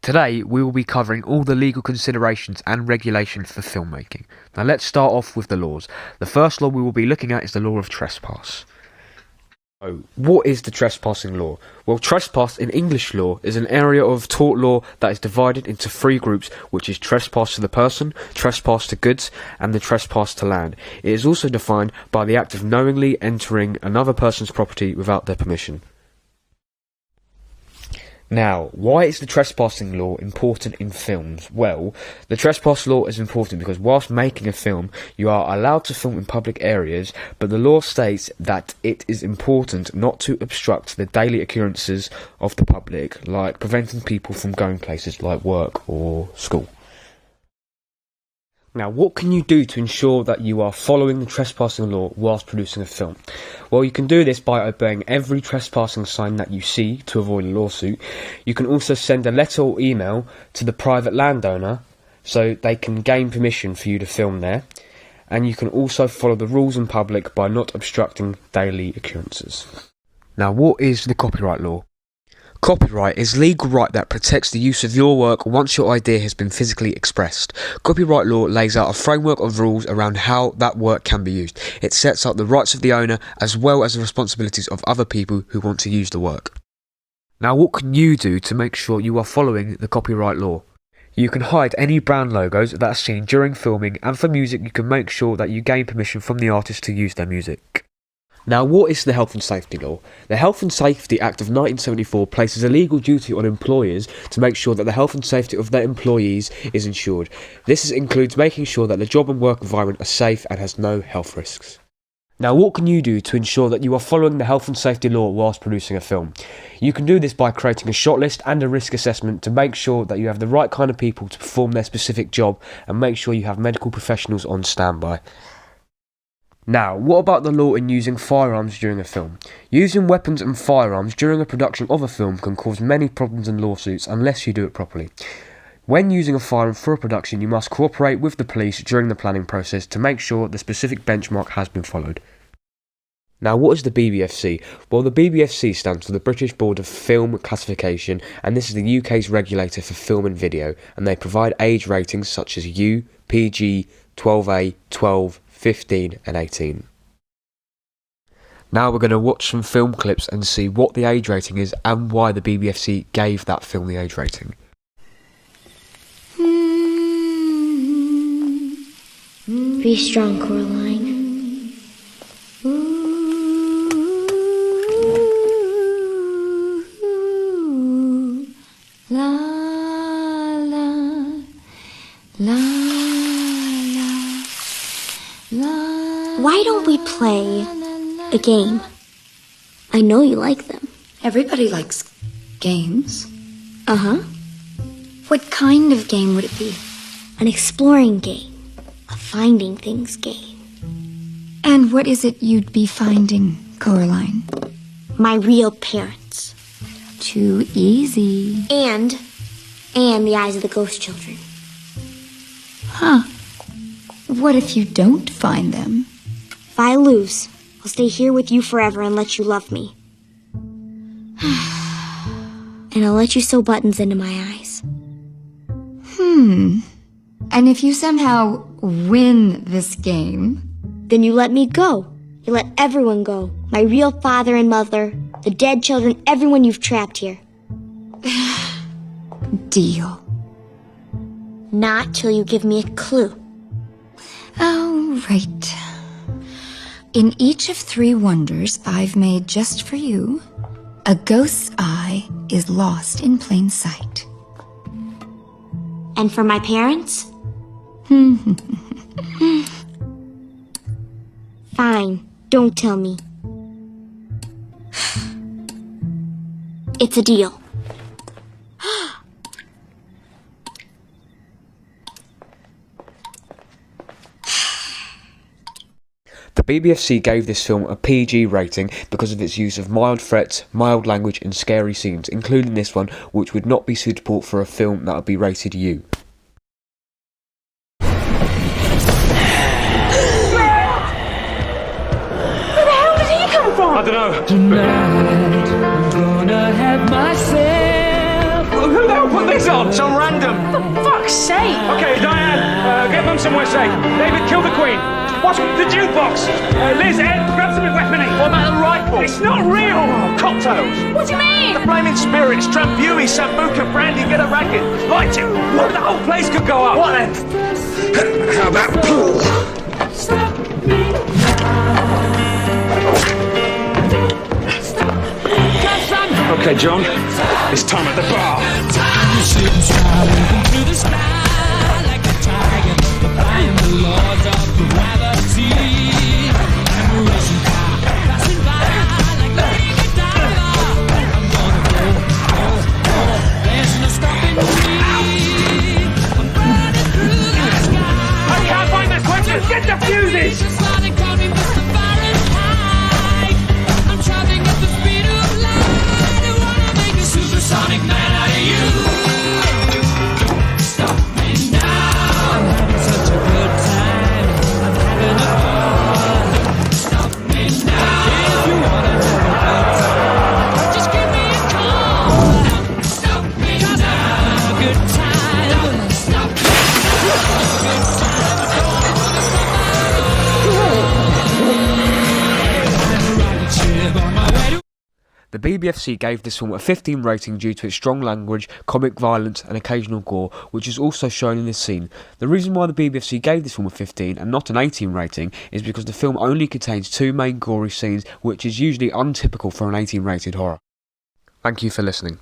Today, we will be covering all the legal considerations and regulations for filmmaking. Now let's start off with the laws. The first law we will be looking at is the law of trespass. So, what is the trespassing law? Well, trespass in English law is an area of tort law that is divided into three groups, which is trespass to the person, trespass to goods, and the trespass to land. It is also defined by the act of knowingly entering another person's property without their permission. Now, why is the trespassing law important in films? Well, the trespass law is important because whilst making a film, you are allowed to film in public areas, but the law states that it is important not to obstruct the daily occurrences of the public, like preventing people from going places like work or school. Now, what can you do to ensure that you are following the trespassing law whilst producing a film? Well, you can do this by obeying every trespassing sign that you see to avoid a lawsuit. You can also send a letter or email to the private landowner so they can gain permission for you to film there. And you can also follow the rules in public by not obstructing daily occurrences. Now, what is the copyright law? Copyright is legal right that protects the use of your work once your idea has been physically expressed. Copyright law lays out a framework of rules around how that work can be used. It sets out the rights of the owner as well as the responsibilities of other people who want to use the work. Now, what can you do to make sure you are following the copyright law? You can hide any brand logos that are seen during filming, and for music you can make sure that you gain permission from the artist to use their music. Now, what is the Health and Safety Law? The Health and Safety Act of 1974 places a legal duty on employers to make sure that the health and safety of their employees is ensured. This includes making sure that the job and work environment are safe and has no health risks. Now, what can you do to ensure that you are following the health and safety law whilst producing a film? You can do this by creating a shot list and a risk assessment to make sure that you have the right kind of people to perform their specific job and make sure you have medical professionals on standby. Now, what about the law in using firearms during a film? Using weapons and firearms during a production of a film can cause many problems and lawsuits unless you do it properly. When using a firearm for a production, you must cooperate with the police during the planning process to make sure the specific benchmark has been followed. Now, what is the BBFC? Well, the BBFC stands for the British Board of Film Classification, and this is the UK's regulator for film and video, and they provide age ratings such as U, PG, 12A, 12, 15 and 18. Now we're going to watch some film clips and see what the age rating is and why the BBFC gave that film the age rating. Be strong, Coraline. La la la. Why don't we play a game? I know you like them. Everybody likes games. Uh-huh. What kind of game would it be? An exploring game. A finding things game. And what is it you'd be finding, Coraline? My real parents. Too easy. And the eyes of the ghost children. Huh. What if you don't find them? If I lose, I'll stay here with you forever and let you love me. And I'll let you sew buttons into my eyes. And if you somehow win this game? Then you let me go. You let everyone go. My real father and mother, the dead children, everyone you've trapped here. Deal. Not till you give me a clue. Oh, right. In each of 3 wonders I've made just for you, a ghost's eye is lost in plain sight. And for my parents? Fine, don't tell me. It's a deal. The BBFC gave this film a PG rating because of its use of mild threats, mild language and scary scenes, including this one, which would not be suitable for a film that would be rated U. Where the hell did he come from? I don't know. Tonight, I'm gonna have myself. Who the hell put this on? on, some random. For fuck's sake! Okay, Diane, get Mum somewhere safe. David, kill the Queen. What's with the jukebox? Liz, Ed, grab some weaponry. What about the rifle? It's not real! Cocktails. What do you mean? The flaming spirits, Drambuie, Sambuca, brandy, get a racket. Light it. What, the whole place could go up? What then? How about pool? Okay, John, it's time at the bar. I can't find the switches! Get the fuses! The BBFC gave this film a 15 rating due to its strong language, comic violence and occasional gore, which is also shown in this scene. The reason why the BBFC gave this film a 15 and not an 18 rating is because the film only contains 2 main gory scenes, which is usually untypical for an 18 rated horror. Thank you for listening.